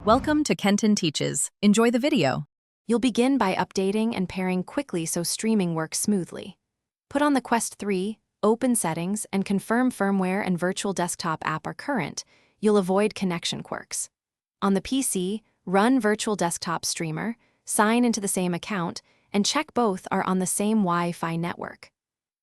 Welcome to Kenton Teaches. Enjoy the video. You'll begin by updating and pairing quickly so streaming works smoothly. Put on the Quest 3, open settings, and confirm firmware and virtual desktop app are current. You'll avoid connection quirks. On the PC, run virtual desktop streamer, sign into the same account, and check both are on the same Wi-Fi network.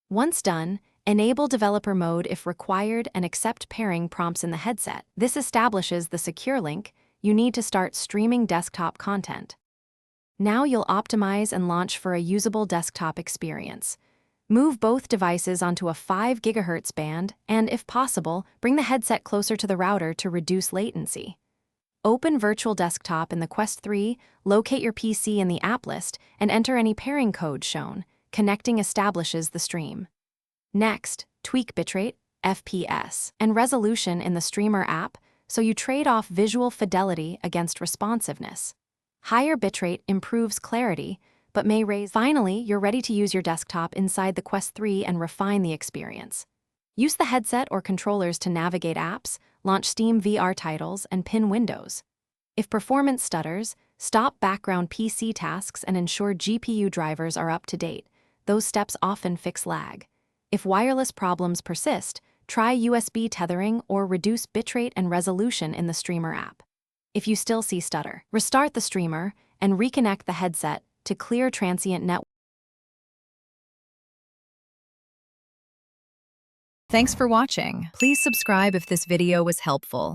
Once done, enable developer mode if required and accept pairing prompts in the headset. This establishes the secure link you need to start streaming desktop content. Now you'll optimize and launch for a usable desktop experience. Move both devices onto a 5 GHz band and, if possible, bring the headset closer to the router to reduce latency. Open Virtual Desktop in the Quest 3, locate your PC in the app list, and enter any pairing code shown. Connecting establishes the stream. Next, tweak bitrate, FPS, and resolution in the streamer app so you trade off visual fidelity against responsiveness. Higher bitrate improves clarity, but may raise. Finally, you're ready to use your desktop inside the Quest 3 and refine the experience. Use the headset or controllers to navigate apps, launch Steam VR titles, and pin windows. If performance stutters, stop background PC tasks and ensure GPU drivers are up to date. Those steps often fix lag. If wireless problems persist, try USB tethering or reduce bitrate and resolution in the streamer app. If you still see stutter, restart the streamer and reconnect the headset to clear transient network. Thanks for watching. Please subscribe if this video was helpful.